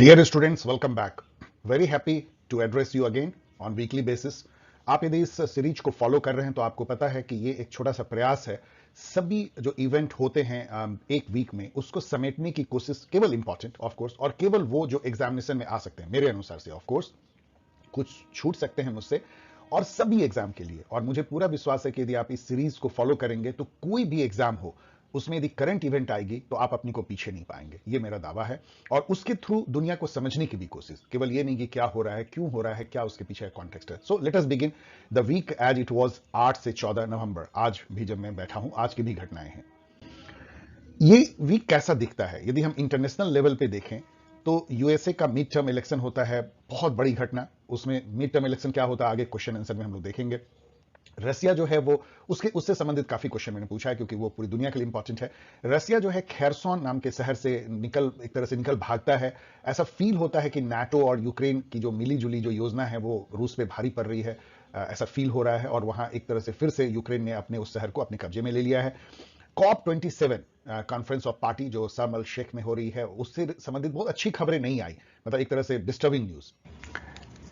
Dear students, welcome back. Very happy to address you again on weekly basis. आप यदि इस series को follow कर रहे हैं तो आपको पता है कि ये एक छोटा सा प्रयास है। सभी जो इवेंट होते हैं एक वीक में, उसको समेटने की कोशिश, केवल इंपॉर्टेंट ऑफ कोर्स और केवल वो जो एग्जामिनेशन में आ सकते हैं मेरे अनुसार से। ऑफ कोर्स कुछ छूट सकते हैं मुझसे, और सभी एग्जाम के लिए। और मुझे पूरा विश्वास है कि यदि आप इस सीरीज को फॉलो करेंगे तो कोई भी एग्जाम हो, उसमें यदि करंट इवेंट आएगी तो आप अपनी को पीछे नहीं पाएंगे, ये मेरा दावा है। और उसके थ्रू दुनिया को समझने की भी कोशिश, केवल ये नहीं कि क्या हो रहा है, क्यों हो रहा है, क्या उसके पीछे कॉन्टेक्स्ट है। So let us begin the week as it was 8 से 14 नवंबर। आज भी जब मैं बैठा हूं, आज की भी घटनाएं हैं। ये वीक कैसा दिखता है यदि हम इंटरनेशनल लेवल पे देखें तो यूएसए का मिड टर्म इलेक्शन होता है, बहुत बड़ी घटना। उसमें मिड टर्म इलेक्शन क्या होता है आगे क्वेश्चन आंसर में हम लोग देखेंगे। रसिया जो है वो, उससे संबंधित काफी क्वेश्चन मैंने पूछा है क्योंकि वो पूरी दुनिया के लिए इंपॉर्टेंट है। रसिया जो है खैरसोन नाम के शहर से एक तरह से निकल भागता है। ऐसा फील होता है कि नाटो और यूक्रेन की जो मिली जुली जो योजना है वो रूस पे भारी पड़ रही है, ऐसा फील हो रहा है। और वहां एक तरह से फिर से यूक्रेन ने अपने उस शहर को अपने कब्जे में ले लिया है। COP27 कॉन्फ्रेंस ऑफ पार्टी जो शर्म अल शेख में हो रही है, उससे संबंधित बहुत अच्छी खबरें नहीं आई, मतलब एक तरह से डिस्टर्बिंग न्यूज,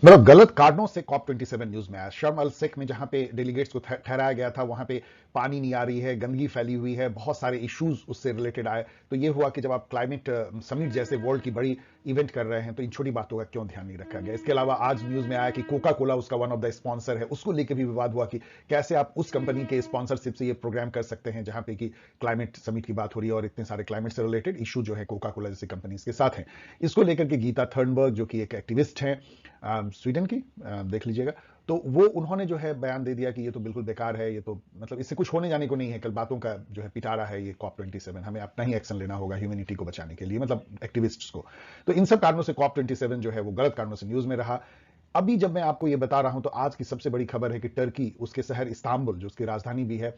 मतलब गलत कारणों से COP27 न्यूज में आया। शर्म अल शेख में जहां पे डेलीगेट्स को ठहराया गया था, वहां पे पानी नहीं आ रही है, गंदगी फैली हुई है, बहुत सारे इश्यूज उससे रिलेटेड आए। तो ये हुआ कि जब आप क्लाइमेट समिट जैसे वर्ल्ड की बड़ी इवेंट कर रहे हैं तो इन छोटी बातों का क्यों ध्यान नहीं रखा गया। इसके अलावा आज न्यूज में आया कि कोका कोला उसका वन ऑफ द स्पॉन्सर है, उसको लेकर भी विवाद हुआ कि कैसे आप उस कंपनी के स्पॉन्सरशिप से ये प्रोग्राम कर सकते हैं जहां पे कि क्लाइमेट समिट की बात हो रही है और इतने सारे क्लाइमेट से रिलेटेड इशू जो है कोका कोला जैसी कंपनीज के साथ हैं। इसको लेकर के गीता थर्नबर्ग जो कि एक एक्टिविस्ट हैं स्वीडन की, देख लीजिएगा, तो वो उन्होंने जो है बयान दे दिया कि ये तो बिल्कुल बेकार है, ये तो मतलब इससे कुछ होने जाने को नहीं है, कल बातों का जो है पिटारा है ये COP27, हमें अपना ही एक्शन लेना होगा ह्यूमैनिटी को बचाने के लिए, मतलब एक्टिविस्ट्स को। तो इन सब कारणों से COP27 जो है वो गलत कारणों से न्यूज में रहा। अभी जब मैं आपको ये बता रहा हूं तो आज की सबसे बड़ी खबर है कि टर्की, उसके शहर इस्तांबुल जो उसकी राजधानी भी है,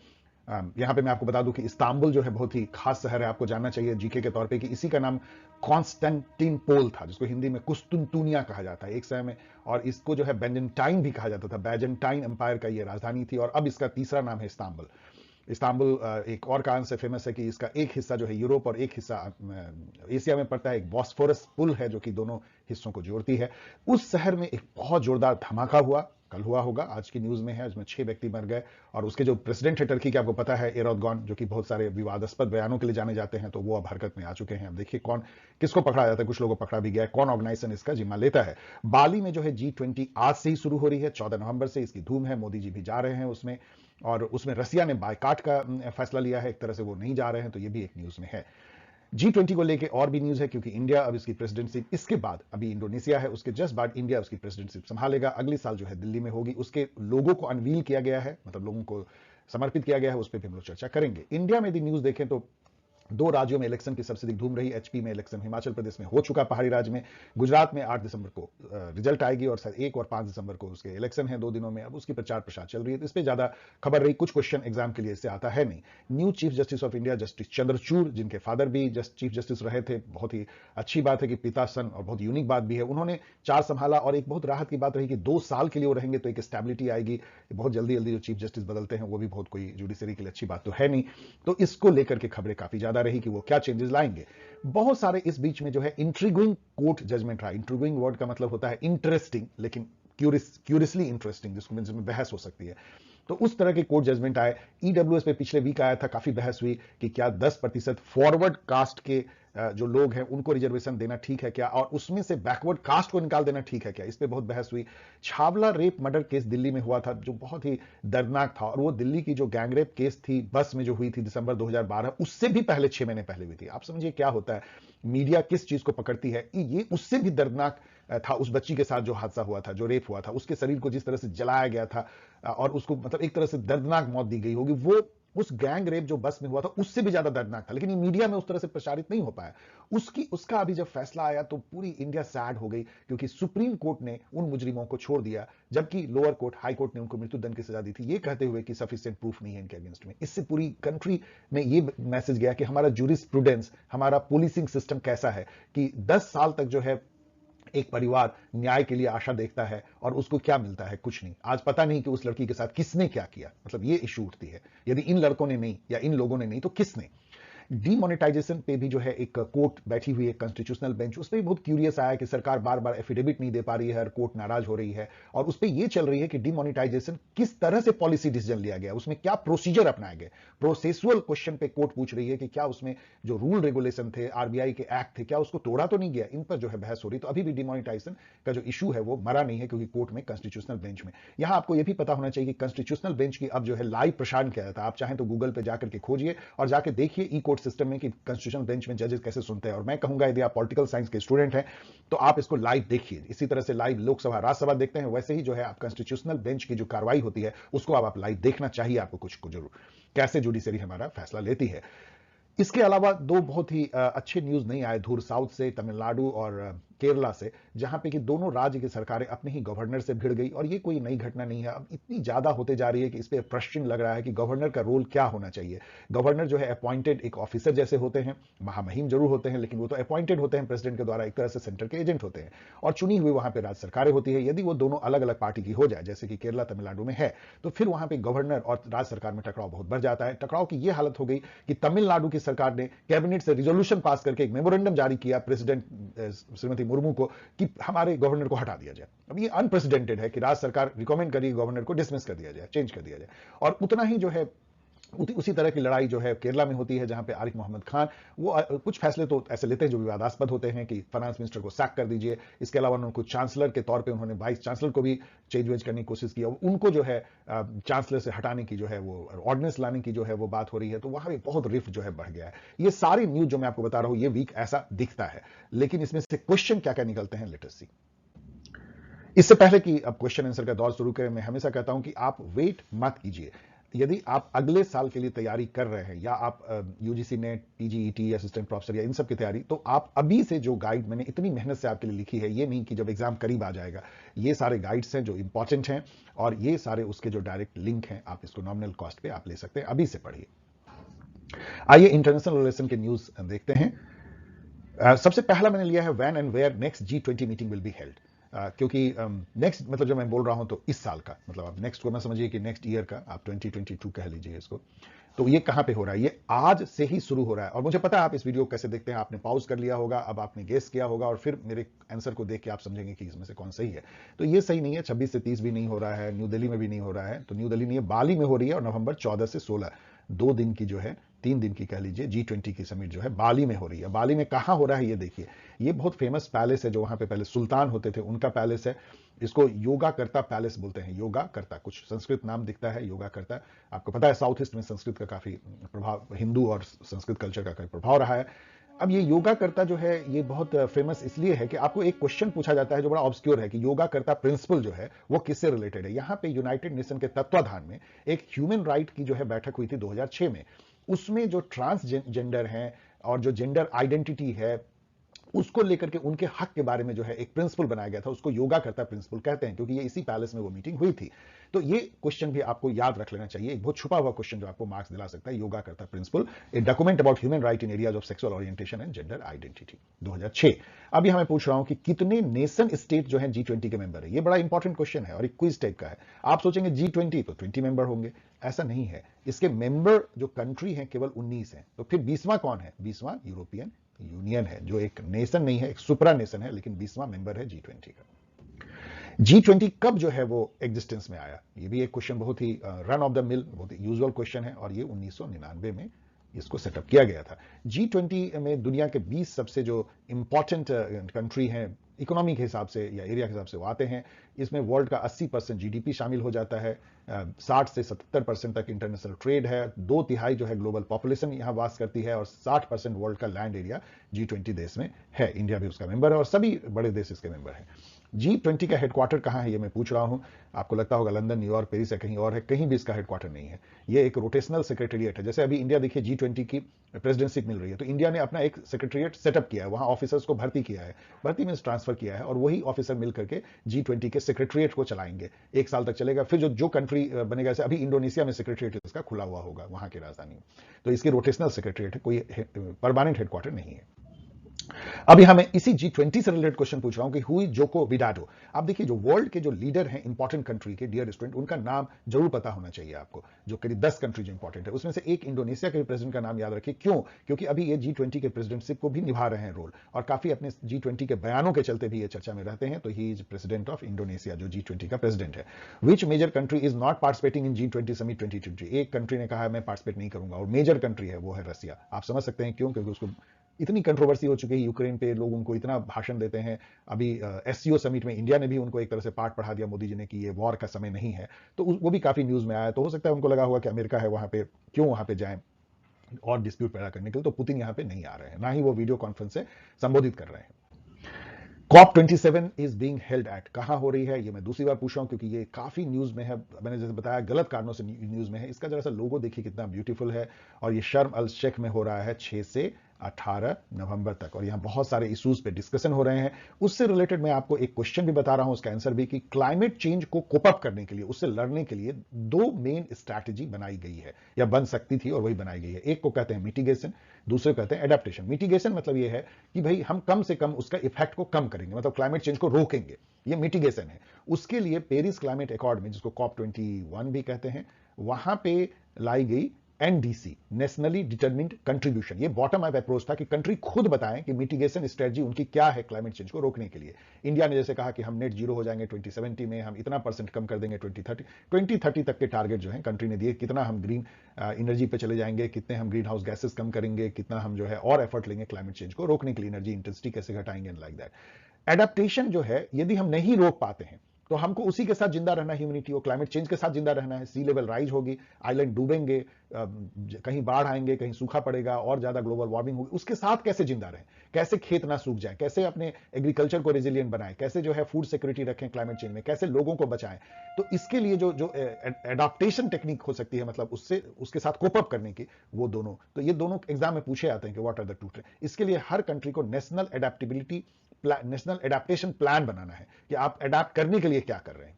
यहां पे मैं आपको बता दूं कि इस्तांबुल जो है बहुत ही खास शहर है, आपको जानना चाहिए जीके के तौर पे कि इसी का नाम कॉन्स्टेंटिनोपल था, जिसको हिंदी में कुस्तुनतुनिया कहा जाता है एक समय में। और इसको जो है बेंजेंटाइन भी कहा जाता था, बैजेंटाइन एम्पायर का ये राजधानी थी। और अब इसका तीसरा नाम है इस्तांबुल। इस्तांबुल एक और कारण से फेमस है कि इसका एक हिस्सा जो है यूरोप और एक हिस्सा एशिया में पड़ता है। एक बॉस्फोरस पुल है जो कि दोनों हिस्सों को जोड़ती है। उस शहर में एक बहुत जोरदार धमाका हुआ, कल हुआ होगा, आज की न्यूज में है, इसमें 6 व्यक्ति मर गए। और उसके जो प्रेसिडेंट है टर्की के, आपको पता है, एर्दोगान, जो कि बहुत सारे विवादास्पद बयानों के लिए जाने जाते हैं, तो वो अब हरकत में आ चुके हैं। अब देखिए कौन किसको पकड़ा जाता है, कुछ लोगों को पकड़ा भी गया है, कौन ऑर्गेनाइजेशन इसका जिम्मा लेता है। बाली में जो है G20 आज से ही शुरू हो रही है, 14 नवंबर से इसकी धूम है, मोदी जी भी जा रहे हैं उसमें। और उसमें रसिया ने बायकाट का फैसला लिया है, एक तरह से वो नहीं जा रहे हैं, तो ये भी एक न्यूज में है। G20 को लेके और भी न्यूज है क्योंकि इंडिया अब इसकी प्रेसिडेंटशिप, इसके बाद अभी इंडोनेशिया है, उसके जस्ट बाद इंडिया उसकी प्रेसिडेंटशिप संभालेगा। अगले साल जो है दिल्ली में होगी। उसके लोगों को अनवील किया गया है, मतलब लोगों को समर्पित किया गया है, उस पर भी हम लोग चर्चा करेंगे। इंडिया में यदि न्यूज देखें तो 2 राज्यों में इलेक्शन की सबसे अधिक धूम रही। एचपी में इलेक्शन हिमाचल प्रदेश में हो चुका, पहाड़ी राज्य में। गुजरात में 8 दिसंबर को रिजल्ट आएगी और 1 और 5 दिसंबर को उसके इलेक्शन है, 2 दिनों में। अब उसकी प्रचार प्रसार चल रही है, तो इस पर ज्यादा खबर रही। कुछ क्वेश्चन एग्जाम के लिए इससे आता है नहीं। New chief justice of India justice Chandrachud, जिनके फादर भी चीफ जस्टिस रहे थे, बहुत ही अच्छी बात है कि पिता सन, और बहुत यूनिक बात भी है, उन्होंने चार्ज संभाला। और एक बहुत राहत की बात रही कि 2 साल के लिए वो रहेंगे, तो एक स्टेबिलिटी आएगी। बहुत जल्दी जल्दी जो चीफ जस्टिस बदलते हैं वो भी बहुत कोई जुडिशरी के लिए अच्छी बात तो है नहीं। तो इसको लेकर के खबरें काफी ज्यादा रही कि वो क्या चेंजेस लाएंगे। बहुत सारे इस बीच में जो है इंट्रिगिंग कोर्ट जजमेंट रहा। इंट्रिगिंग वर्ड का मतलब होता है इंटरेस्टिंग, लेकिन क्यूरियसली इंटरेस्टिंग, जिसमें बहस हो सकती है। तो उस तरह के कोर्ट जजमेंट आए। ईडब्ल्यूएस पे पिछले वीक आया था, काफी बहस हुई कि क्या 10% फॉरवर्ड कास्ट के जो लोग हैं उनको रिजर्वेशन देना ठीक है क्या, और उसमें से बैकवर्ड कास्ट को निकाल देना ठीक है क्या, इस पे बहुत बहस हुई। Chhawla rape murder case Delhi में हुआ था जो बहुत ही दर्दनाक था, और वो दिल्ली की जो गैंगरेप केस थी बस में जो हुई थी दिसंबर 2012, उससे भी पहले 6 महीने पहले हुई थी। आप समझिए क्या होता है, मीडिया किस चीज को पकड़ती है। ये उससे भी दर्दनाक था। उस बच्ची के साथ जो हादसा हुआ था, जो रेप हुआ था, उसके शरीर को जिस तरह से जलाया गया था और उसको मतलब एक तरह से दर्दनाक मौत दी गई होगी, वो उस गैंग रेप जो बस में हुआ था उससे भी ज्यादा दर्दनाक था। लेकिन ये मीडिया में उस तरह से प्रचारित नहीं हो पाया। उसका अभी जब फैसला आया तो पूरी इंडिया सैड हो गई, क्योंकि सुप्रीम कोर्ट ने उन मुजरिमों को छोड़ दिया, जबकि लोअर कोर्ट, हाई कोर्ट ने उनको मृत्युदंड की सजा दी थी, ये कहते हुए कि सफिशिएंट प्रूफ नहीं है इनके अगेंस्ट में। इससे पूरी कंट्री में ये मैसेज गया कि हमारा जूरिस्प्रूडेंस, हमारा पुलिसिंग सिस्टम कैसा है, कि 10 साल तक जो है एक परिवार न्याय के लिए आशा देखता है और उसको क्या मिलता है, कुछ नहीं। आज पता नहीं कि उस लड़की के साथ किसने क्या किया, मतलब ये इशू उठती है। यदि इन लड़कों ने नहीं या इन लोगों ने नहीं तो किसने। डीमोनेटाइजेशन पे भी जो है एक कोर्ट बैठी हुई है, कॉन्स्टिट्यूशनल बेंच, उस पर भी बहुत क्यूरियस आया कि सरकार बार बार एफिडेविट नहीं दे पा रही है, हर कोर्ट नाराज हो रही है, और उस पर यह चल रही है कि डीमोनेटाइजेशन किस तरह से पॉलिसी डिसीजन लिया गया, उसमें क्या प्रोसीजर अपनाए गए। प्रोसेसुअल क्वेश्चन पे कोर्ट पूछ रही है कि क्या उसमें जो रूल रेगुलेशन थे, आरबीआई के एक्ट थे, क्या उसको तोड़ा तो नहीं गया। इन पर जो है बहस हो रही। तो अभी भी डीमोनेटाइजेशन का जो इशू है वो मरा नहीं है, क्योंकि कोर्ट में, कॉन्स्टिट्यूशनल बेंच में। यहां आपको यह भी पता होना चाहिए कि कॉन्स्टिट्यूशनल बेंच की अब जो है लाइव प्रसारण किया जाता है। आप चाहें तो गूगल पे जाकर के खोजिए और जाके देखिए ई कोर्ट सिस्टम में कि कॉन्स्टिट्यूशनल बेंच में जजेस कैसे सुनते हैं। और मैं कहूंगा यदि आप पॉलिटिकल साइंस के स्टूडेंट हैं तो आप इसको लाइव देखिए। इसी तरह से लाइव लोकसभा, राज्यसभा देखते हैं, वैसे ही जो है आप कॉन्स्टिट्यूशनल बेंच की जो कार्रवाई होती है उसको आप लाइव देखना चाहिए आपको, कुछ को जरूर, कैसे जुडिशरी हमारा फैसला लेती है। इसके अलावा दो बहुत ही अच्छे न्यूज नहीं आए दूर साउथ से, तमिलनाडु और केरला से, जहां पे कि दोनों राज्य की सरकारें अपने ही गवर्नर से भिड़ गई। और ये कोई नई घटना नहीं है, अब इतनी ज्यादा होते जा रही है कि इस पे प्रश्न लग रहा है कि गवर्नर का रोल क्या होना चाहिए। गवर्नर जो है अपॉइंटेड एक ऑफिसर जैसे होते हैं, महामहिम जरूर होते हैं, लेकिन वो तो अपॉइंटेड होते हैं प्रेसिडेंट के द्वारा, एक तरह से सेंटर के एजेंट होते हैं, और चुनी हुई वहां पे राज्य सरकारें होती है। यदि वो दोनों अलग अलग पार्टी की हो जाए, जैसे कि केरला तमिलनाडु में है, तो फिर वहां पे गवर्नर और राज्य सरकार में टकराव बहुत बढ़ जाता है। टकराव की यह हालत हो गई कि तमिलनाडु की सरकार ने कैबिनेट से रिजोल्यूशन पास करके एक मेमोरेंडम जारी किया प्रेसिडेंट श्रीमती मुर्मू को कि हमारे गवर्नर को हटा दिया जाए। अब ये अनप्रेसिडेंटेड है कि राज्य सरकार रिकमेंड करी गवर्नर को डिसमिस कर दिया जाए, चेंज कर दिया जाए। और उतना ही जो है उसी तरह की लड़ाई जो है केरला में होती है, जहां पे आरिफ मोहम्मद खान वो कुछ फैसले तो ऐसे लेते हैं जो विवादास्पद होते हैं कि फाइनेंस मिनिस्टर को सैक कर दीजिए। इसके अलावा उनको चांसलर के तौर पे उन्होंने वाइस चांसलर को भी चेंज वेज करने की कोशिश की, और उनको जो है चांसलर से हटाने की जो है वो ऑर्डिनेंस लाने की जो है वो बात हो रही है। तो वहां भी बहुत रिफ्ट जो है बढ़ गया है। ये सारी न्यूज जो मैं आपको बता रहा हूं ये वीक ऐसा दिखता है, लेकिन इसमें से क्वेश्चन क्या क्या निकलते हैं, लेट अस सी। इससे पहले कि अब क्वेश्चन आंसर का दौर शुरू करें, मैं हमेशा कहता हूं कि आप वेट मत कीजिए। यदि आप अगले साल के लिए तैयारी कर रहे हैं, या आप यूजीसी नेट, पीजीईटी, असिस्टेंट प्रोफेसर या इन सब की तैयारी, तो आप अभी से जो गाइड मैंने इतनी मेहनत से आपके लिए लिखी है, ये नहीं कि जब एग्जाम करीब आ जाएगा। ये सारे गाइड्स हैं जो इंपॉर्टेंट हैं, और ये सारे उसके जो डायरेक्ट लिंक हैं, आप इसको नॉमिनल कॉस्ट पे आप ले सकते हैं, अभी से पढ़िए। आइए इंटरनेशनल रिलेशन के न्यूज देखते हैं। सबसे पहला मैंने लिया है when and where next G20 meeting will be held. क्योंकि नेक्स्ट मतलब जब मैं बोल रहा हूं तो इस साल का मतलब, आप नेक्स्ट को मैं समझिए कि नेक्स्ट ईयर का, आप 2022 कह लीजिए इसको। तो ये कहां पे हो रहा है, ये आज से ही शुरू हो रहा है। और मुझे पता है आप इस वीडियो को कैसे देखते हैं, आपने पॉज कर लिया होगा, अब आपने गेस किया होगा, और फिर मेरे आंसर को देख के आप समझेंगे कि इसमें से कौन सही है। तो ये सही नहीं है, 26 से 30 भी नहीं हो रहा है, न्यू दिल्ली में भी नहीं हो रहा है। तो न्यू दिल्ली नहीं है, बाली में हो रही है, और नवंबर 14 से 16, 2 दिन की जो है, 3 दिन की कह लीजिए, G20 की समिट जो है बाली में हो रही है। बाली में कहां हो रहा है ये देखिए, ये बहुत फेमस पैलेस है जो वहां पे पहले सुल्तान होते थे, उनका पैलेस है। इसको योगा करता पैलेस बोलते हैं। योगा करता, कुछ संस्कृत नाम दिखता है योगा करता। आपको पता है साउथ ईस्ट में संस्कृत का काफी प्रभाव, हिंदू और संस्कृत कल्चर का काफी प्रभाव रहा है। अब ये योगा करता जो है ये बहुत फेमस इसलिए है कि आपको एक क्वेश्चन पूछा जाता है जो बड़ा ऑब्सक्योर है कि योगा करता प्रिंसिपल जो है वो किससे रिलेटेड है। यहां पे यूनाइटेड नेशन के तत्वाधान में एक ह्यूमन राइट की जो है बैठक हुई थी 2006 में। उसमें जो ट्रांसजेंडर हैं और जो जेंडर आइडेंटिटी है उसको लेकर के उनके हक के बारे में जो है एक प्रिंसिपल बनाया गया था, उसको योगा करता प्रिंसिपल कहते हैं, क्योंकि ये इसी पैलेस में वो मीटिंग हुई थी। तो ये क्वेश्चन भी आपको याद रख लेना चाहिए, एक बहुत छुपा हुआ क्वेश्चन जो आपको मार्क्स दिला सकता है। Yogyakarta principle, a document about human right in areas of sexual orientation and gender identity, 2006। अब यहां मैं पूछ रहा हूं कि कितने नेशन स्टेट जो है G20 के मेंबर है। ये बड़ा इंपॉर्टेंट क्वेश्चन है और एक क्विज टाइप का है। आप सोचेंगे G20 तो 20 मेंबर होंगे, ऐसा नहीं है। इसके मेंबर जो कंट्री हैं केवल 19 है। तो फिर 20वां कौन है? 20वां यूरोपियन यूनियन है, जो एक नेशन नहीं है, एक सुपरा नेशन है, लेकिन 20वां मेंबर है G20 का। G20 कब जो है वो एग्जिस्टेंस में आया, ये भी एक क्वेश्चन बहुत ही रन ऑफ द मिल, बहुत ही यूजुअल क्वेश्चन है, और ये 1999 में इसको सेटअप किया गया था। G20 में दुनिया के 20 सबसे जो इंपॉर्टेंट कंट्री हैं इकोनॉमी के हिसाब से या एरिया के हिसाब से वो आते हैं। इसमें वर्ल्ड का 80% जीडीपी शामिल हो जाता है, 60 से 70% तक इंटरनेशनल ट्रेड है, 2/3 जो है ग्लोबल पॉपुलेशन यहां वास करती है, और 60% वर्ल्ड का लैंड एरिया G20 देश में है। इंडिया भी उसका मेंबर है और सभी बड़े देश इसके मेंबर हैं। G20 का हेडक्वार्टर कहां है ये मैं पूछ रहा हूं। आपको लगता होगा लंदन, न्यूयॉर्क, पेरिस या कहीं और है, कहीं भी इसका हेडक्वार्टर नहीं है। ये एक रोटेशनल सेक्रेटेरिएट है। जैसे अभी इंडिया देखिए G20 की प्रेसिडेंसी मिल रही है, तो इंडिया ने अपना एक सेक्रेटेरिएट सेटअप किया है, वहां ऑफिसर्स को भर्ती किया है, भर्ती में ट्रांसफर किया है, और वही ऑफिसर मिल करके G20 के सेक्रेटेरिएट को चलाएंगे। 1 साल तक चलेगा, फिर जो कंट्री बनेगा, जैसे अभी इंडोनेशिया में सेक्रेटेरिएट इसका खुला हुआ होगा वहां की राजधानी। तो इसकी रोटेशनल सेक्रेटेरिएट है, कोई परमानेंट हेडक्वार्टर नहीं है। अब यहां मैं इसी G20 से रिलेटेड क्वेश्चन पूछ रहा हूं कि हुई जोको विडोडो। आप देखिए जो वर्ल्ड के जो लीडर हैं इंपॉर्टेंट कंट्री के, डियर स्टूडेंट, उनका नाम जरूर पता होना चाहिए आपको। जो करीब 10 कंट्री जो इंपॉर्टेंट है उसमें से एक इंडोनेशिया के प्रेसिडेंट का नाम याद रखिए। क्यों? क्योंकि अभी ये G20 के प्रेसिडेंटशिप को भी निभा रहे हैं रोल, और काफी अपने G20 के बयानों के चलते भी ये चर्चा में रहते हैं। तो he is president of Indonesia, जो G20 का प्रेसिडेंट है। Which major country is not participating in G20 summit 2020? एक कंट्री ने कहा है मैं पार्टिसिपेट नहीं करूंगा, और मेजर कंट्री है वो है रसिया। आप समझ सकते हैं क्यों? क्योंकि उसको इतनी कंट्रोवर्सी हो चुकी है यूक्रेन पे, लोग उनको इतना भाषण देते हैं। अभी एससीओ समिट में इंडिया ने भी उनको एक तरह से पाठ पढ़ा दिया मोदी जी ने कि ये वॉर का समय नहीं है, तो वो भी काफी न्यूज में आया। तो हो सकता है उनको लगा होगा कि अमेरिका है वहां पे, क्यों वहां पे जाएं और डिस्प्यूट पैदा करने के लिए। तो पुतिन यहां पे नहीं आ रहे हैं, ना ही वो वीडियो कॉन्फ्रेंस से संबोधित कर रहे हैं। COP27 is being held at, कहां हो रही है ये मैं दूसरी बार पूछ रहा हूं, क्योंकि ये काफी न्यूज में है। मैंने जैसे बताया गलत कारणों से न्यूज में है। इसका जरा सा लोगो देखिए कितना ब्यूटीफुल है, और ये शर्म अल शेख में हो रहा है 6 से 18 नवंबर तक, और यहां बहुत सारे इश्यूज पे डिस्कशन हो रहे हैं। उससे रिलेटेड मैं आपको एक क्वेश्चन भी बता रहा हूं, उसका आंसर भी, कि क्लाइमेट चेंज को कोप अप करने के लिए, उससे लड़ने के लिए दो मेन स्ट्रैटेजी बनाई गई है, या बन सकती थी, और वही बनाई गई है। एक को कहते हैं मिटिगेशन, दूसरे को कहते हैं एडेप्टेशन। मिटिगेशन मतलब ये है कि भाई हम कम से कम उसका इफेक्ट को कम करेंगे, मतलब क्लाइमेट चेंज को रोकेंगे, ये मिटिगेशन है। उसके लिए पेरिस क्लाइमेट अकॉर्ड में, जिसको COP21 भी कहते हैं, वहां पे लाई गई एनडीसी, नेशनली डिटरमिन्ड कंट्रीब्यूशन। ये बॉटम अप अप्रोच था कि कंट्री खुद बताएं कि मिटिगेशन स्ट्रेटजी उनकी क्या है क्लाइमेट चेंज को रोकने के लिए। इंडिया ने जैसे कहा कि हम नेट जीरो हो जाएंगे 2070 में, हम इतना परसेंट कम कर देंगे 2030 तक के टारगेट जो है कंट्री ने दिए। कितना हम ग्रीन एनर्जी पे चले जाएंगे, कितने हम ग्रीन हाउस गैसेस कम करेंगे, कितना हम जो है और एफर्ट लेंगे क्लाइमेट चेंज को रोकने के लिए, एनर्जी इंटेंसिटी कैसे घटाएंगे, लाइक दैट। एडेप्टेशन जो है, यदि हम नहीं रोक पाते हैं तो हमको उसी के साथ जिंदा रहना, ह्यूमैनिटी को क्लाइमेट चेंज के साथ जिंदा रहना है। सी लेवल राइज होगी, आइलैंड डूबेंगे, कहीं बाढ़ आएंगे, कहीं सूखा पड़ेगा, और ज्यादा ग्लोबल वार्मिंग होगी, उसके साथ कैसे जिंदा रहें, कैसे खेत ना सूख जाए, कैसे अपने एग्रीकल्चर को रेजिलियंट बनाएं, कैसे जो है फूड सिक्योरिटी रखें क्लाइमेट चेंज में, कैसे लोगों को बचाएं। तो इसके लिए जो जो एडाप्टेशन टेक्निक हो सकती है, मतलब उससे उसके साथ कोप अप करने की, वो दोनों, तो ये दोनों एग्जाम में पूछे आते हैं कि व्हाट आर द टू। इसके लिए हर कंट्री को नेशनल एडेप्टेशन प्लान बनाना है कि आप एडेप्ट करने के लिए क्या कर रहे हैं।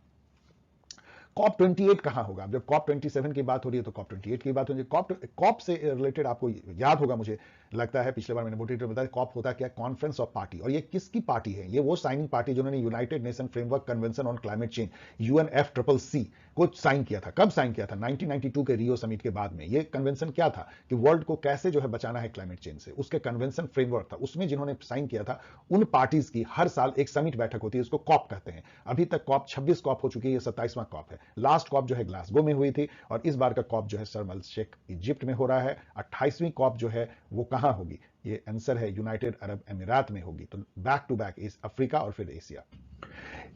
COP28 कहां होगा? जब COP27 की बात हो रही है तो COP28 की बात हो रही है। कॉप से रिलेटेड आपको याद होगा, मुझे लगता है पिछले बार मैंने मोटिवेटर बताया, कॉप होता क्या? Conference of party. और ये किसकी पार्टी है? ये वो साइनिंग पार्टी जिन्होंने United nation framework convention on climate change, UNFCCC को साइन किया था। कब साइन किया था? 1992 के रियो समिट के बाद में। ये कन्वेंशन क्या था कि वर्ल्ड को कैसे जो है बचाना है क्लाइमेट चेंज से, उसके कन्वेंशन फ्रेमवर्क था। उसमें जिन्होंने साइन किया था, उन पार्टीज की हर साल एक समिट बैठक होती है, उसको कॉप कहते हैं। अभी तक 26 कॉप हो चुकी है, ये 27वां कॉप है। लास्ट कॉप जो है ग्लासगो में हुई थी, और इस बार का कॉप जो है शर्म अल शेख इजिप्ट में हो रहा है। 28वीं कॉप जो है वो कहां होगी? ये आंसर है यूनाइटेड अरब अमीरात में होगी। तो बैक टू बैक इस अफ्रीका और फिर Asia.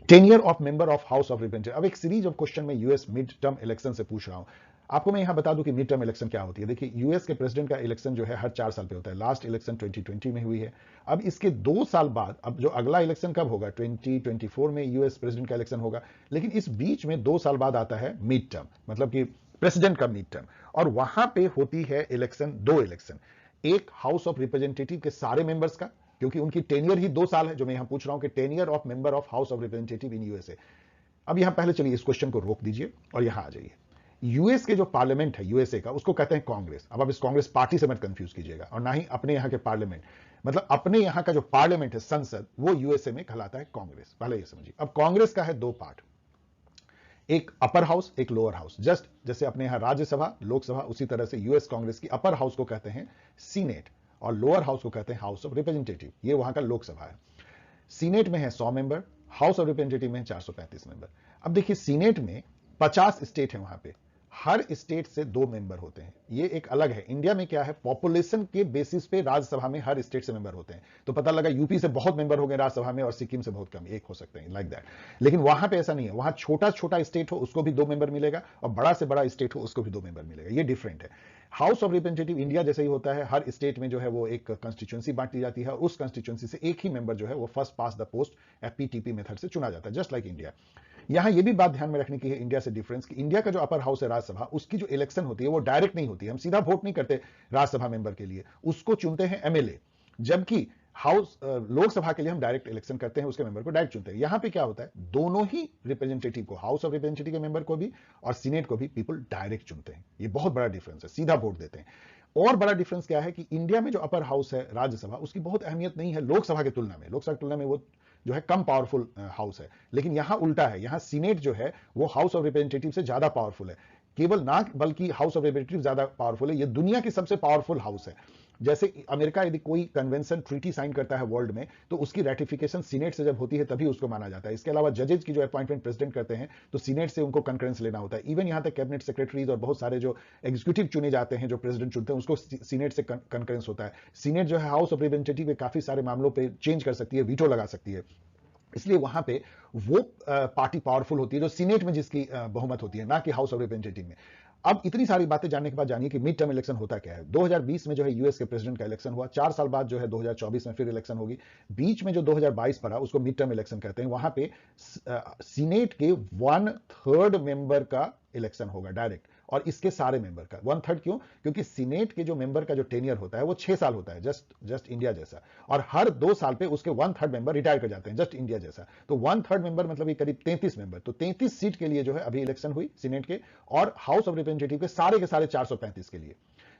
Tenure of member of house of representative. अब एक सीरीज ऑफ क्वेश्चन में यूएस मिड टर्म इलेक्शन से पूछ रहा हूं। आपको मैं यहां बता दूं कि मिड टर्म इलेक्शन क्या होती है। देखिए, यूएस के प्रेसिडेंट का इलेक्शन जो है हर 4 साल पे होता है। लास्ट इलेक्शन 2020 में हुई है। अब इसके 2 साल बाद, अब जो अगला इलेक्शन कब होगा? 2024 में यूएस प्रेसिडेंट का इलेक्शन होगा। लेकिन इस बीच में 2 साल बाद आता है मिड टर्म, मतलब कि प्रेसिडेंट का मिड टर्म, और वहां पे होती है इलेक्शन, 2 इलेक्शन। एक हाउस ऑफ रिप्रेजेंटेटिव के सारे मेंबर्स का, क्योंकि उनकी टेनियर ही 2 साल है, जो मैं यहां पूछ रहा हूं कि टेनियर of member of house of representative in USA. अब यहां पहले चलिए इस क्वेश्चन को रोक दीजिए और यहां आ जाइए। यूएस के जो पार्लियामेंट है यूएसए का, उसको कहते हैं कांग्रेस। अब आप इस कांग्रेस पार्टी से मत कंफ्यूज कीजिएगा, और ना ही अपने यहां के पार्लियामेंट, मतलब अपने यहां का जो पार्लियामेंट है, संसद, वो यूएसए में कहलाता है कांग्रेस। पहले ये समझिए। अब कांग्रेस का है 2 पार्ट, एक अपर हाउस, एक लोअर हाउस। जस्ट जैसे अपने यहां राज्यसभा, लोकसभा, उसी तरह से यूएस कांग्रेस की अपर हाउस को कहते हैं सीनेट, और लोअर हाउस को कहते हैं हाउस ऑफ रिप्रेजेंटेटिव। ये वहां का लोकसभा है। सीनेट में है 100 मेंबर, हाउस ऑफ रिप्रेजेंटेटिव में 435 मेंबर। अब देखिए, सीनेट में 50 स्टेट है, वहां पे हर स्टेट से 2 मेंबर होते हैं। ये एक अलग है। इंडिया में क्या है, पॉपुलेशन के बेसिस पे राज्यसभा में हर स्टेट से मेंबर होते हैं। तो पता लगा यूपी से बहुत मेंबर हो गए राज्यसभा में, और सिक्किम से बहुत कम, एक हो सकते हैं, लाइक दैट। लेकिन वहां पे ऐसा नहीं है। वहां छोटा छोटा स्टेट हो उसको भी 2 मेंबर मिलेगा, और बड़ा से बड़ा स्टेट हो उसको भी 2 मेंबर मिलेगा। ये डिफरेंट है। हाउस ऑफ रिप्रेजेंटेटिव इंडिया जैसे ही होता है, हर स्टेट में जो है वो एक कंस्टिट्यूएंसी बांट दी जाती है, और उस कंस्टिट्यूएंसी से एक ही मेंबर जो है वो first pass the post FPTP method से चुना जाता है, जस्ट लाइक इंडिया। यहां ये भी बात ध्यान में रखने की है इंडिया से डिफरेंस, कि इंडिया का जो अपर हाउस है राज्यसभा, उसकी जो इलेक्शन होती है वो डायरेक्ट नहीं होती है। हम सीधा वोट नहीं करते राज्यसभा मेंबर के लिए, उसको चुनते हैं एमएलए। जबकि हाउस लोकसभा के लिए हम डायरेक्ट इलेक्शन करते हैं, उसके मेंबर को डायरेक्ट चुनते हैं। यहां पे क्या होता है, दोनों ही रिप्रेजेंटेटिव को, हाउस ऑफ रिप्रेजेंटेटिव के मेंबर को भी और सीनेट को भी पीपल डायरेक्ट चुनते हैं। ये बहुत बड़ा डिफरेंस है, सीधा वोट देते हैं। और बड़ा डिफरेंस क्या है कि इंडिया में जो अपर हाउस है राज्यसभा, उसकी बहुत अहमियत नहीं है लोकसभा के तुलना में। लोकसभा की तुलना में वो जो है कम पावरफुल हाउस है, लेकिन यहां उल्टा है। यहां सीनेट जो है वो हाउस ऑफ रिप्रेजेंटेटिव से ज्यादा पावरफुल है। केवल ना बल्कि हाउस ऑफ रिप्रेजेंटेटिव ज्यादा पावरफुल है। ये दुनिया की सबसे पावरफुल हाउस है। जैसे अमेरिका यदि कोई कन्वेंशन ट्रीटी साइन करता है वर्ल्ड में, तो उसकी रेटिफिकेशन सीनेट से जब होती है तभी उसको माना जाता है। इसके अलावा जजेज की जो अपॉइंटमेंट प्रेसिडेंट करते हैं तो सीनेट से उनको कंकरेंस लेना होता है। इवन यहां तक कैबिनेट सेक्रेटरीज और बहुत सारे जो एग्जीक्यूटिव चुने जाते हैं, जो प्रेसिडेंट चुनते हैं, उसको सीनेट से कंकरेंस होता है। सीनेट जो है हाउस ऑफ रिप्रेजेंटेटिव काफी सारे मामलों पर चेंज कर सकती है, वीटो लगा सकती है। इसलिए वहां पे वो पार्टी पावरफुल होती है जो सीनेट में जिसकी बहुमत होती है, ना कि हाउस ऑफ रिप्रेजेंटेटिव में। अब इतनी सारी बातें जानने के बाद जानिए कि मिड टर्म इलेक्शन होता क्या है। 2020 में जो है यूएस के प्रेसिडेंट का इलेक्शन हुआ, 4 साल बाद जो है 2024 में फिर इलेक्शन होगी। बीच में जो 2022 पड़ा उसको मिड टर्म इलेक्शन कहते हैं। वहां पे सीनेट के 1/3 मेंबर का इलेक्शन होगा डायरेक्ट, और इसके सारे मेंबर का 1/3। क्यों? क्योंकि सीनेट के जो मेंबर का जो टेनियर होता है वो 6 साल होता है, जस्ट इंडिया जैसा, और हर 2 साल पे उसके 1/3 मेंबर रिटायर कर जाते हैं, जस्ट इंडिया जैसा। तो 1/3 मेंबर मतलब ये करीब 33 मेंबर। तो 33 सीट के लिए जो है अभी इलेक्शन हुई सीनेट के, और हाउस ऑफ रिप्रेजेंटेटिव के सारे 435 के लिए।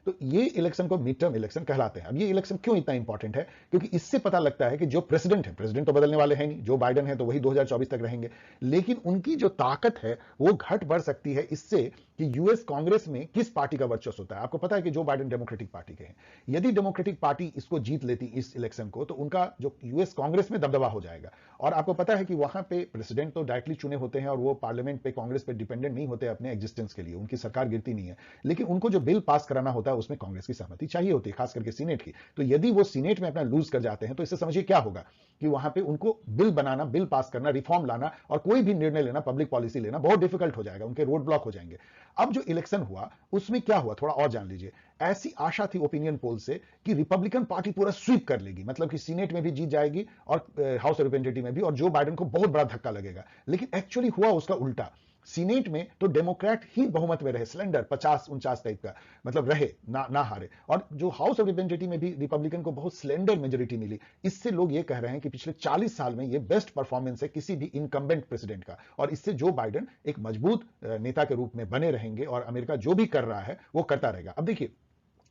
तो ये इलेक्शन को मिड टर्म इलेक्शन कहलाते हैं। अब ये इलेक्शन क्यों इतना इंपॉर्टेंट है? क्योंकि इससे पता लगता है कि जो प्रेसिडेंट है, प्रेसिडेंट तो बदलने वाले हैं नहीं, जो बाइडेन है तो वही 2024 तक रहेंगे, लेकिन उनकी जो ताकत है वो घट बढ़ सकती है इससे कि यूएस कांग्रेस में किस पार्टी का वर्चस्व होता है। आपको पता है कि जो बाइडेन डेमोक्रेटिक पार्टी के हैं। यदि डेमोक्रेटिक पार्टी इसको जीत लेती इस इलेक्शन को, तो उनका जो यूएस कांग्रेस में दबदबा हो जाएगा। और आपको पता है कि वहां पे प्रेसिडेंट तो डायरेक्टली चुने होते हैं और वो पार्लियामेंट पे कांग्रेस पे डिपेंडेंट नहीं होते अपने एग्जिस्टेंस के लिए, उनकी सरकार गिरती नहीं है। लेकिन उनको जो बिल पास कराना होता है उसमें कांग्रेस की सहमति चाहिए होती है, खास करके सीनेट की। तो यदि वो सीनेट में अपना लूज कर जाते हैं तो इससे समझिए क्या होगा कि वहां पे उनको बिल बनाना, बिल पास करना, रिफॉर्म लाना और कोई भी निर्णय लेना, पब्लिक पॉलिसी लेना बहुत डिफिकल्ट हो जाएगा, उनके रोड ब्लॉक हो जाएंगे। अब जो इलेक्शन हुआ उसमें क्या हुआ थोड़ा और जान लीजिए। ऐसी आशा थी ओपिनियन पोल से कि रिपब्लिकन पार्टी पूरा स्वीप कर लेगी, मतलब कि सीनेट में भी जीत जाएगी और हाउस रिप्रेजेंटेटिव में भी, और जो बाइडेन को बहुत बड़ा धक्का लगेगा। लेकिन एक्चुअली हुआ उसका उल्टा। सीनेट में तो डेमोक्रेट ही बहुमत में रहे, सिलेंडर 50-49 टाइप का, मतलब रहे ना हारे। और जो हाउस ऑफ रिप्रेजेंटेटिव में भी रिपब्लिकन को बहुत सिलेंडर मेजोरिटी मिली। इससे लोग ये कह रहे हैं कि पिछले 40 साल में ये बेस्ट परफॉर्मेंस है किसी भी इनकम्बेंट प्रेसिडेंट का, और इससे जो बाइडेन एक मजबूत नेता के रूप में बने रहेंगे और अमेरिका जो भी कर रहा है वो करता रहेगा। अब देखिए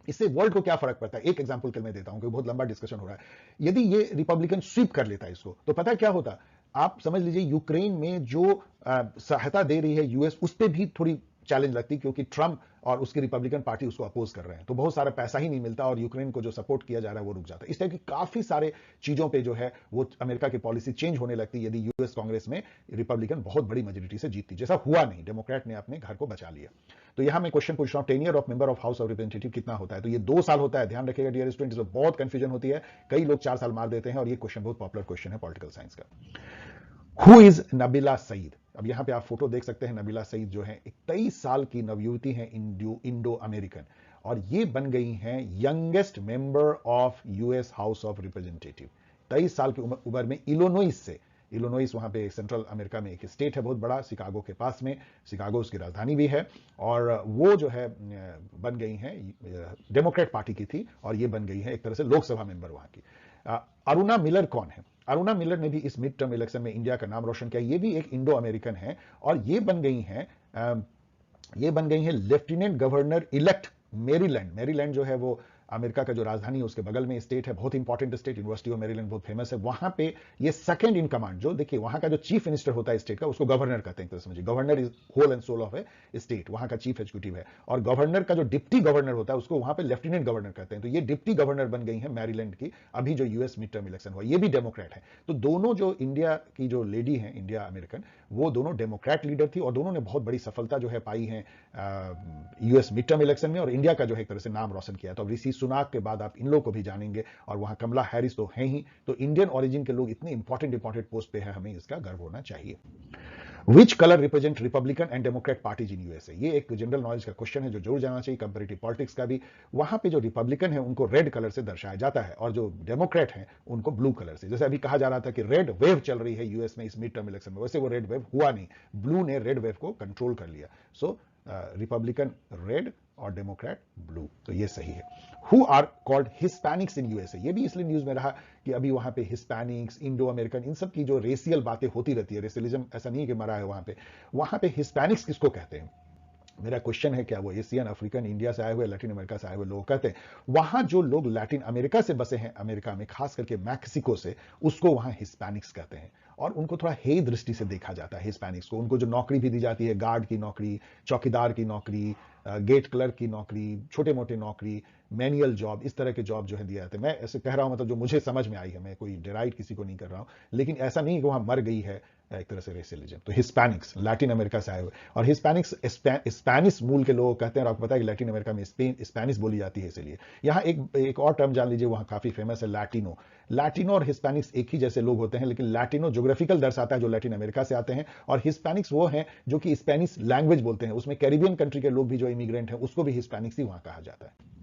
इससे वर्ल्ड को क्या फर्क पड़ता है। एक एग्जांपल कल मैं देता हूं, क्योंकि बहुत लंबा डिस्कशन हो रहा है। यदि ये रिपब्लिकन स्वीप कर लेता है इसको, तो पता है क्या होता? आप समझ लीजिए यूक्रेन में जो सहायता दे रही है यूएस, उस पर भी थोड़ी चैलेंज लगती, क्योंकि ट्रम्प और उसकी रिपब्लिकन पार्टी उसको अपोज कर रहे हैं, तो बहुत सारा पैसा ही नहीं मिलता और यूक्रेन को जो सपोर्ट किया जा रहा है वो रुक जाता है। इस टाइप की काफी सारे चीजों पे जो है वो अमेरिका की पॉलिसी चेंज होने लगती है यदि यूएस कांग्रेस में रिपब्लिकन बहुत बड़ी मेजोरिटी से जीतती। जैसा हुआ नहीं, डेमोक्रेट ने अपने घर को बचा लिया। तो यहां मैं क्वेश्चन पूछ रहा हूं, टेनियर of member of house of representative कितना होता है? तो ये 2 साल होता है। ध्यान रखिएगा डियर स्टूडेंट्स, बहुत कंफ्यूजन होती है, कई लोग 4 साल मार देते हैं, और ये क्वेश्चन बहुत पॉपुलर क्वेश्चन है पॉलिटिकल साइंस का। Who is Nabila Saeed? अब यहां पे आप फोटो देख सकते हैं। नबीला सईद जो है एक 23 साल की नवयुवती है, इंडो अमेरिकन, और ये बन गई हैं youngest member of US house of representative. 23 साल की उम्र में इलिनॉइस से। इलिनॉइस वहां पे सेंट्रल अमेरिका में एक स्टेट है बहुत बड़ा, शिकागो के पास में, शिकागो उसकी राजधानी भी है। और वो जो है बन गई हैं, डेमोक्रेट पार्टी की थी और ये बन गई है एक तरह से लोकसभा मेंबर वहां की। अरुणा मिलर कौन है? अरुणा मिलर ने भी इस मिड टर्म इलेक्शन में इंडिया का नाम रोशन किया। ये भी एक इंडो अमेरिकन है और ये बन गई हैं lieutenant governor elect Maryland. Maryland जो है वो अमेरिका का जो राजधानी है उसके बगल में स्टेट है, बहुत important state, university of Maryland बहुत फेमस है। वहां पे ये सेकंड इन कमांड, जो देखिए वहां का जो चीफ मिनिस्टर होता है स्टेट का, उसको गवर्नर कहते हैं। तो समझिए governor is whole and soul of a state, वहां का चीफ एग्जीक्यूटिव है। और गवर्नर का जो डिप्टी गवर्नर होता है उसको वहां पे लेफ्टिनेंट गवर्नर कहते हैं। तो ये डिप्टी गवर्नर बन गई है मैरीलैंड की, अभी जो यूएस मिड टर्म इलेक्शन हुआ, ये भी डेमोक्रेट है। तो दोनों जो इंडिया की जो लेडी है, इंडिया अमेरिकन, वो दोनों डेमोक्रेट लीडर थी और दोनों ने बहुत बड़ी सफलता जो है पाई है यूएस मिड टर्म इलेक्शन में, और इंडिया का जो है एक तरह से नाम रोशन किया। तो अब ऋषि सुनाक के बाद आप इन लोगों को भी जानेंगे, और वहां कमला हैरिस तो हैं ही। तो इंडियन ओरिजिन के लोग इतने इंपॉर्टेंट पोस्ट पे है, हमें इसका गर्व होना चाहिए। Which colour represent Republican and Democrat parties in USA? ये एक जनरल नॉलेज का क्वेश्चन है जो जरूर जाना चाहिए, कंपैरेटिव पॉलिटिक्स का भी। वहां पे जो रिपब्लिकन है उनको रेड कलर से दर्शाया जाता है और जो डेमोक्रेट हैं उनको ब्लू कलर से। जैसे अभी कहा जा रहा था कि रेड वेव चल रही है यूएस में इस मिड टर्म इलेक्शन में, वैसे वो रेड वेव हुआ नहीं, ब्लू ने रेड वेव को कंट्रोल कर लिया। सो रिपब्लिकन रेड और डेमोक्रेट ब्लू, तो ये सही है। Who are called Hispanics in USA? ये भी इसलिए न्यूज में रहा कि अभी वहां पे हिस्पैनिक्स, इंडो अमेरिकन, इन सब की जो रेशियल बातें होती रहती है, रेसियलिज्म ऐसा नहीं कि मरा है वहां पे हिस्पैनिक्स किसको कहते हैं? मेरा क्वेश्चन है, क्या वो एशियन, अफ्रीकन, इंडिया से आए हुए, लैटिन अमेरिका से आए हुए लोग कहते हैं? वहां जो लोग लैटिन अमेरिका से बसे हैं अमेरिका में, खास करके मैक्सिको से, उसको वहां हिस्पैनिक्स कहते हैं। और उनको थोड़ा हे दृष्टि से देखा जाता है हिस्पैनिक्स को। उनको जो नौकरी भी दी जाती है, गार्ड की नौकरी, चौकीदार की नौकरी, गेट क्लर्क की नौकरी, छोटे मोटे नौकरी, मैनुअल जॉब, इस तरह के जॉब जो है दिया जाते हैं। मैं ऐसे कह रहा हूं, मतलब जो मुझे समझ में आई है, मैं कोई डिराइट किसी को नहीं कर रहा हूं, लेकिन ऐसा नहीं कि वहां मर गई है एक तरह से रेसिलिज्म। तो हिस्पैनिक्स लैटिन अमेरिका से आए हुए, और हिस्पैनिक्स स्पेनिश मूल के लोग कहते हैं। और आपको पता है कि लैटिन अमेरिका में स्पेनिश बोली जाती है, इसलिए यहाँ एक और टर्म जान लीजिए, वहाँ काफी फेमस है, लैटिनो। लैटिनो और हिस्पैनिक्स एक ही जैसे लोग होते हैं, लेकिन लैटिनो ज्योग्राफिकल दर्शाता है जो लैटिन अमेरिका से आते हैं, और हिस्पैनिक्स वो हैं जो कि स्पेनिश लैंग्वेज बोलते हैं। उसमें कैरिबियन कंट्री के लोग भी जो इमिग्रेंट हैं, उसको भी हिस्पैनिक्स ही वहां कहा जाता है।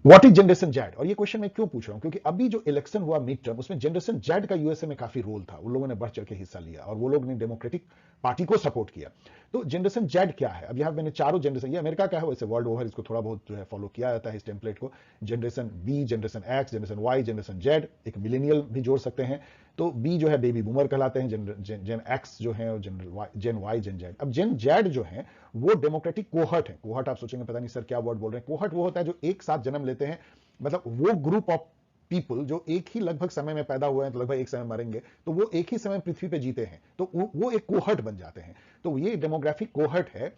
What is generation Z? और ये क्वेश्चन मैं क्यों पूछ रहा हूं, क्योंकि अभी जो इलेक्शन हुआ मिड टर्म, उसमें जनरेशन जेड का यूएसए में काफी रोल था। उन लोगों ने बढ़ चढ़ के हिस्सा लिया, और वो लोग ने डेमोक्रेटिक पार्टी को सपोर्ट किया। तो जनरेशन जेड क्या है? अब यहां मैंने चारों जनरेशन, ये अमेरिका का है, वैसे वर्ल्ड ओवर इसको थोड़ा बहुत जो है फॉलो किया जाता है, इस टेम्पलेट को। Generation B, generation X, generation Y, generation Z, एक मिलेनियल भी जोड़ सकते हैं। तो बी जो है बेबी बूमर कहलाते हैं, जेन एक्स जो है, जेन वाई, जेन जेड। अब जेन जेड जो है वो डेमोक्रेटिक कोहर्ट है। कोहर्ट आप सोचेंगे पता नहीं सर क्या वर्ड बोल रहे हैं। कोहर्ट वो होता है जो एक साथ जन्म लेते हैं, मतलब वो ग्रुप ऑफ पीपल जो एक ही लगभग समय में पैदा हुए हैं, तो लगभग एक समय मरेंगे, तो वो एक ही समय पृथ्वी पे जीते हैं, तो वो एक कोहर्ट बन जाते हैं। तो ये डेमोग्राफिक कोहर्ट है।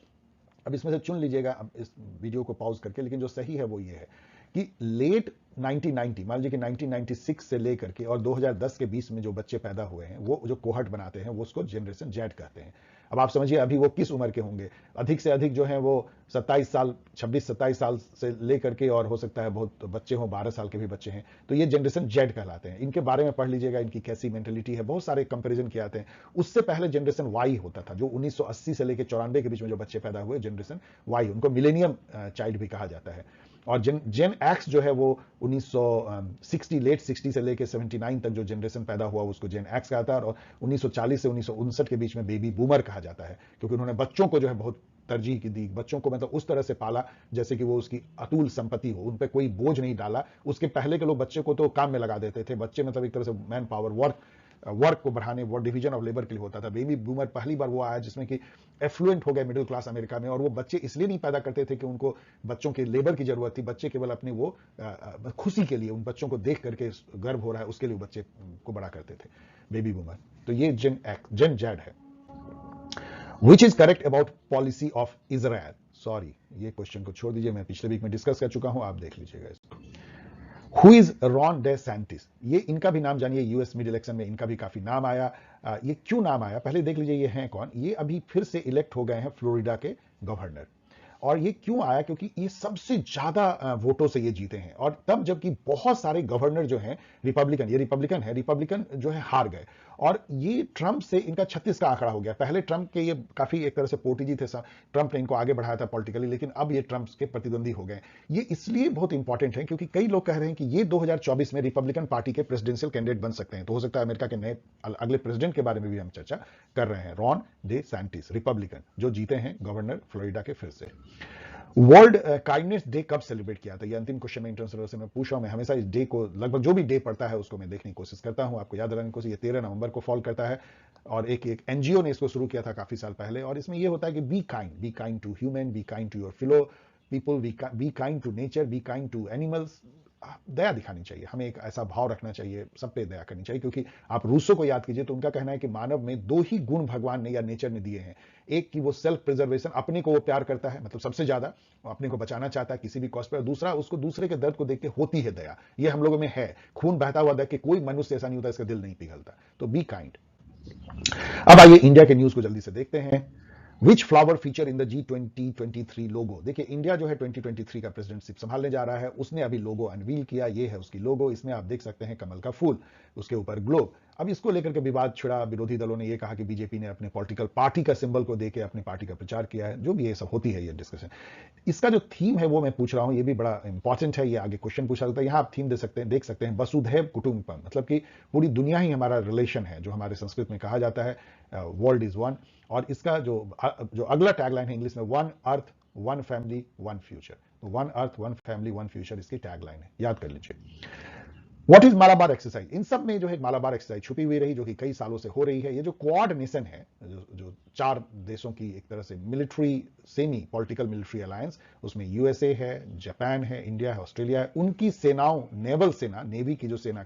अब इसमें से चुन लीजिएगा अब इस वीडियो को पॉज करके, लेकिन जो सही है वो ये है कि लेट 1990, मान लीजिए कि 1996 से लेकर के और 2010 के बीच में जो बच्चे पैदा हुए हैं, वो जो कोहर्ट बनाते हैं, वो उसको जनरेशन जेड कहते हैं। अब आप समझिए अभी वो किस उम्र के होंगे? अधिक से अधिक जो है वो 27 साल, 26-27 साल से लेकर के, और हो सकता है बहुत बच्चे हों, 12 साल के भी बच्चे हैं, तो ये जनरेशन जेड कहलाते हैं। इनके बारे में पढ़ लीजिएगा, इनकी कैसी मेंटेलिटी है, बहुत सारे कंपैरिजन किए आते हैं। उससे पहले जनरेशन वाई होता था, जो 1980 से लेकर 94 के बीच में जो बच्चे पैदा हुए, जनरेशन वाई, उनको मिलेनियम चाइल्ड भी कहा जाता है। और जेन एक्स जो है वो 1960, लेट 60 से लेकर 79 तक जो जनरेशन पैदा हुआ, उसको जेन एक्स कहा था। और 1940 से 1959 के बीच में बेबी बूमर कहा जाता है, क्योंकि उन्होंने बच्चों को जो है बहुत तरजीह की दी, बच्चों को मतलब उस तरह से पाला जैसे कि वो उसकी अतुल संपत्ति हो, उन पर कोई बोझ नहीं डाला। उसके पहले के लोग बच्चे को तो काम में लगा देते थे, बच्चे मतलब एक तरह से मैन पावर, वर्क को बढ़ाने, वो डिवीजन ऑफ लेबर के लिए होता था। बेबी बूमर पहली बार वो आया जिसमें कि एफ्लुएंट हो गए मिडिल क्लास अमेरिका में, और वो बच्चे इसलिए नहीं पैदा करते थे कि उनको बच्चों के लेबर की जरूरत थी, बच्चे केवल अपने वो खुशी के लिए, उन बच्चों को देख करके गर्व हो रहा है उसके लिए बच्चे को बड़ा करते थे, बेबी बूमर। तो ये जेन जेड है। Which is correct about policy of Israel? Sorry, ये क्वेश्चन को छोड़ दीजिए, मैं पिछले वीक में डिस्कस कर चुका हूं, आप देख लीजिएगा इसको। Who is Ron DeSantis? ये इनका भी नाम जानिए, यूएस मिड इलेक्शन में इनका भी काफी नाम आया। ये क्यों नाम आया, पहले देख लीजिए ये हैं कौन। ये अभी फिर से इलेक्ट हो गए हैं फ्लोरिडा के गवर्नर। और ये क्यों आया, क्योंकि ये सबसे ज्यादा वोटों से ये जीते हैं, और तब जबकि बहुत सारे गवर्नर जो हैं रिपब्लिकन, ये रिपब्लिकन है, रिपब्लिकन जो है हार गए। और ये ट्रंप से इनका 36 का आंकड़ा हो गया। पहले ट्रंप के ये काफी एक तरह से पोटीजी थे, ट्रंप ने इनको आगे बढ़ाया था पॉलिटिकली, लेकिन अब ये ट्रंप के प्रतिद्वंदी हो गए। ये इसलिए बहुत इंपॉर्टेंट है क्योंकि कई लोग कह रहे हैं कि ये 2024 में रिपब्लिकन पार्टी के प्रेसिडेंशियल कैंडिडेट बन सकते हैं। तो हो सकता है अमेरिका के नए अगले प्रेसिडेंट के बारे में भी हम चर्चा कर रहे हैं। रॉन डे सैंटिस, रिपब्लिकन, जो जीते हैं गवर्नर फ्लोरिडा के फिर से। वर्ल्ड काइंडनेस डे कब सेलिब्रेट किया था? ये अंतिम क्वेश्चन में इंटरनेशनल से मैं पूछ रहा हूं। मैं हमेशा इस डे को, लगभग जो भी डे पड़ता है उसको मैं देखने की कोशिश करता हूं, आपको याद रखने की कोशिश। ये 13 नवंबर को फॉल करता है, और एक एनजीओ ने इसको शुरू किया था काफी साल पहले। और इसमें ये होता है कि be kind to human, be kind to your fellow people, be kind to nature, be kind to animals. दया दिखानी चाहिए, हमें एक ऐसा भाव रखना चाहिए, सब पे दया करनी चाहिए। क्योंकि आप रूसो को याद कीजिए, तो उनका कहना है कि मानव में दो ही गुण भगवान ने या नेचर ने दिए हैं। एक कि वो सेल्फ प्रिजर्वेशन, अपने को वो प्यार करता है, मतलब सबसे ज्यादा वो अपने को बचाना चाहता है किसी भी कॉस्ट पर। दूसरा, उसको दूसरे के दर्द को देख के होती है दया। ये हम लोगों में है, खून बहता हुआ देख के कोई मनुष्य ऐसा नहीं होता इसका दिल नहीं पिघलता। तो बी काइंड। अब आइए इंडिया के न्यूज को जल्दी से देखते हैं। विच flower feature in the G2023 लोगो? देखिए, इंडिया जो है 2023 का प्रेसिडेंटशिप संभालने जा रहा है, उसने अभी लोगो अनवील किया। ये है उसकी लोगो, इसमें आप देख सकते हैं कमल का फूल, उसके ऊपर ग्लोब। अब इसको लेकर के विवाद छिड़ा, विरोधी दलों ने यह कहा कि बीजेपी ने अपने पॉलिटिकल पार्टी का सिंबल को देके अपनी पार्टी का प्रचार किया है। जो भी ये सब होती है ये डिस्कशन। इसका जो थीम है वो मैं पूछ रहा हूं, ये भी बड़ा इंपॉर्टेंट है, ये आगे क्वेश्चन पूछा जाता है। यहां आप थीम दे सकते हैं, देख सकते हैं, वसुधैव कुटुंबकम, मतलब कि पूरी दुनिया ही हमारा रिलेशन है, जो हमारे संस्कृत में कहा जाता है, वर्ल्ड इज वन। और इसका जो अगला टैगलाइन है इंग्लिश में, one earth one family one future. तो one earth one family one future इसकी टैगलाइन है, याद कर लीजिए। What is Malabar exercise? इन सब में जो है मालाबार एक्सरसाइज छुपी हुई रही, जो कि कई सालों से हो रही है। ये जो क्वाड नेशन है, जो 4 देशों की एक तरह से military, semi political military alliance, उसमें यूएसए है, जापान है, इंडिया है, ऑस्ट्रेलिया है, उनकी सेनाओं, नेवल सेना, नेवी की जो सेना